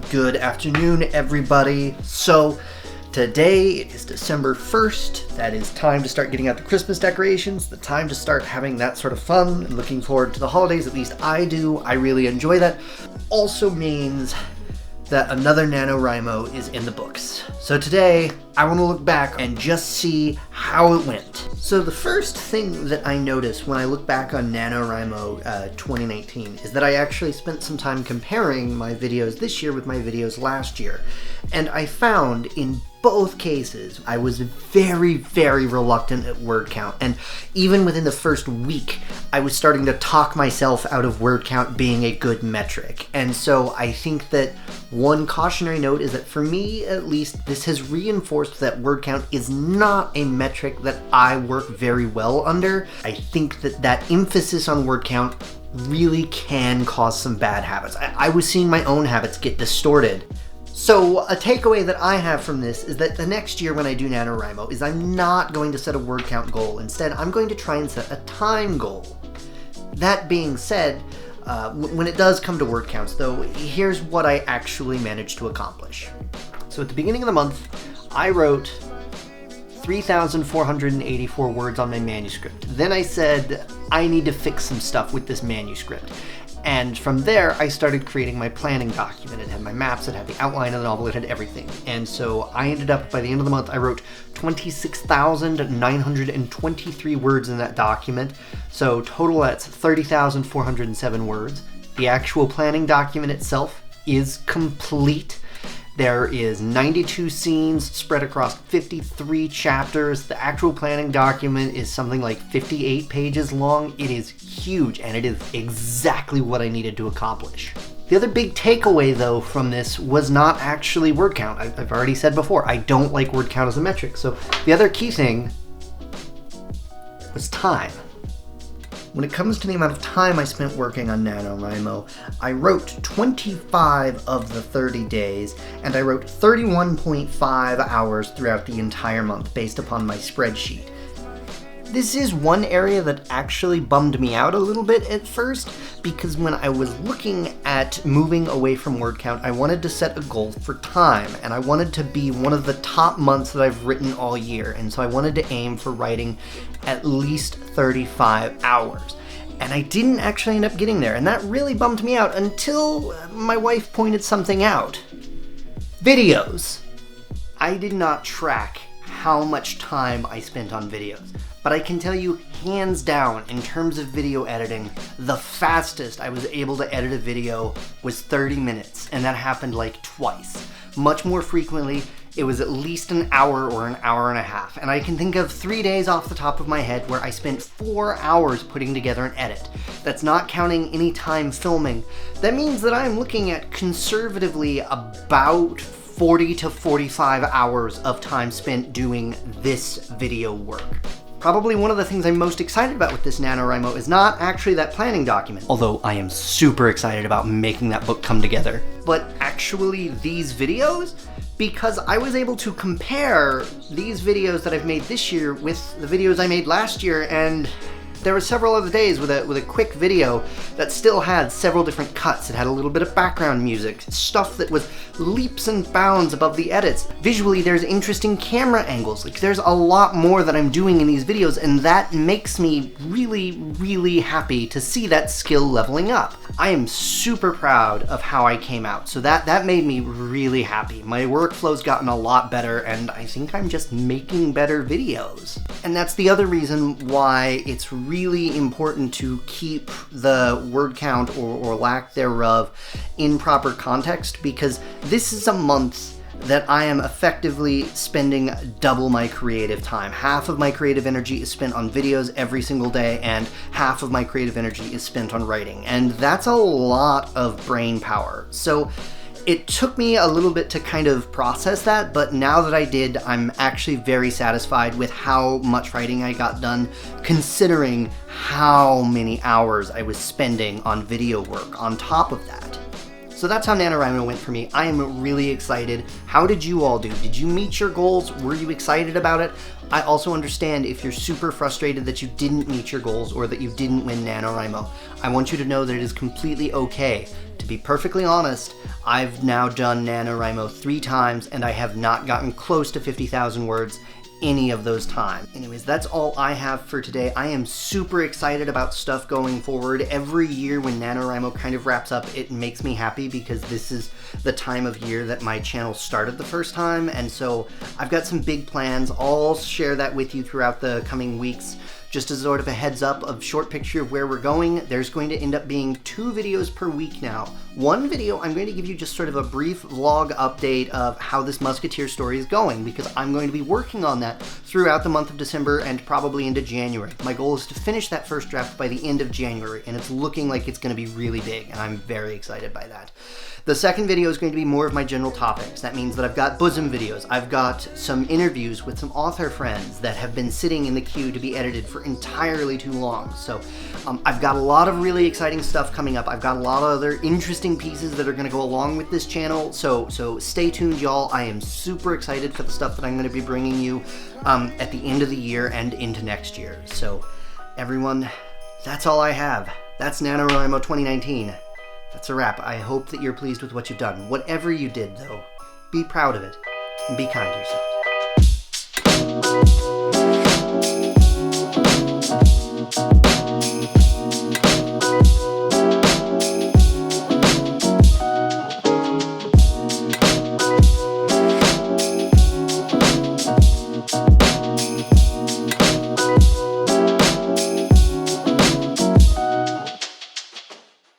Good afternoon, everybody. So, today is December 1st. That is time to start getting out the Christmas decorations, the time to start having that sort of fun and looking forward to the holidays. At least I do. I really enjoy that. Also means that another NaNoWriMo is in the books. So today, I want to look back and just see how it went. So the first thing that I noticed when I look back on NaNoWriMo 2019 is that I actually spent some time comparing my videos this year with my videos last year. And I found in both cases, I was very, very reluctant at word count. And even within the first week, I was starting to talk myself out of word count being a good metric. And so I think that one cautionary note is that for me, at least, this has reinforced that word count is not a metric that I work very well under. I think that that emphasis on word count really can cause some bad habits. I was seeing my own habits get distorted. So a takeaway that I have from this is that the next year when I do NaNoWriMo is I'm not going to set a word count goal. Instead, I'm going to try and set a time goal. That being said, when it does come to word counts though, here's what I actually managed to accomplish. So at the beginning of the month, I wrote 3,484 words on my manuscript. Then I said, I need to fix some stuff with this manuscript. And from there, I started creating my planning document. It had my maps, it had the outline of the novel, it had everything. And so I ended up, by the end of the month, I wrote 26,923 words in that document. So total, that's 30,407 words. The actual planning document itself is complete. There is 92 scenes spread across 53 chapters. The actual planning document is something like 58 pages long. It is huge, and it is exactly what I needed to accomplish. The other big takeaway, though, from this was not actually word count. I've already said before, I don't like word count as a metric. So the other key thing was time. When it comes to the amount of time I spent working on NaNoWriMo, I wrote 25 of the 30 days, and I wrote 31.5 hours throughout the entire month based upon my spreadsheet. This is one area that actually bummed me out a little bit at first, because when I was looking at moving away from word count, I wanted to set a goal for time, and I wanted to be one of the top months that I've written all year, and so I wanted to aim for writing at least 35 hours. And I didn't actually end up getting there, and that really bummed me out until my wife pointed something out. Videos. I did not track how much time I spent on videos, but I can tell you hands down, in terms of video editing, the fastest I was able to edit a video was 30 minutes, and that happened like twice. Much more frequently, it was at least an hour or an hour and a half, and I can think of 3 days off the top of my head where I spent 4 hours putting together an edit. That's not counting any time filming. That means that I'm looking at conservatively about 40 to 45 hours of time spent doing this video work. Probably one of the things I'm most excited about with this NaNoWriMo is not actually that planning document, although I am super excited about making that book come together, but actually these videos, because I was able to compare these videos that I've made this year with the videos I made last year, and there were several other days with a quick video that still had several different cuts. It had a little bit of background music, stuff that was leaps and bounds above the edits. Visually, there's interesting camera angles. Like, there's a lot more that I'm doing in these videos, and that makes me really, really happy to see that skill leveling up. I am super proud of how I came out, so that made me really happy. My workflow's gotten a lot better, and I think I'm just making better videos. And that's the other reason why it's really important to keep the word count or lack thereof in proper context, because this is a month that I am effectively spending double my creative time. Half of my creative energy is spent on videos every single day, and half of my creative energy is spent on writing. And that's a lot of brain power. So it took me a little bit to kind of process that, but now that I did, I'm actually very satisfied with how much writing I got done, considering how many hours I was spending on video work on top of that. So that's how NaNoWriMo went for me. I am really excited. How did you all do? Did you meet your goals? Were you excited about it? I also understand if you're super frustrated that you didn't meet your goals or that you didn't win NaNoWriMo. I want you to know that it is completely okay To be perfectly honest, I've now done NaNoWriMo 3 times, and I have not gotten close to 50,000 words any of those times. Anyways, that's all I have for today. I am super excited about stuff going forward. Every year when NaNoWriMo kind of wraps up, it makes me happy because this is the time of year that my channel started the first time, and so I've got some big plans. I'll share that with you throughout the coming weeks. Just as sort of a heads up of short picture of where we're going, there's going to end up being 2 videos per week now. One video, I'm going to give you just sort of a brief vlog update of how this Musketeer story is going, because I'm going to be working on that throughout the month of December and probably into January. My goal is to finish that first draft by the end of January, and it's looking like it's going to be really big, and I'm very excited by that. The second video is going to be more of my general topics. That means that I've got bosom videos. I've got some interviews with some author friends that have been sitting in the queue to be edited for entirely too long. So I've got a lot of really exciting stuff coming up. I've got a lot of other interesting pieces that are going to go along with this channel. So stay tuned, y'all. I am super excited for the stuff that I'm going to be bringing you at the end of the year and into next year. So everyone, that's all I have. That's NaNoWriMo 2019. That's a wrap. I hope that you're pleased with what you've done. Whatever you did, though, be proud of it and be kind to yourself.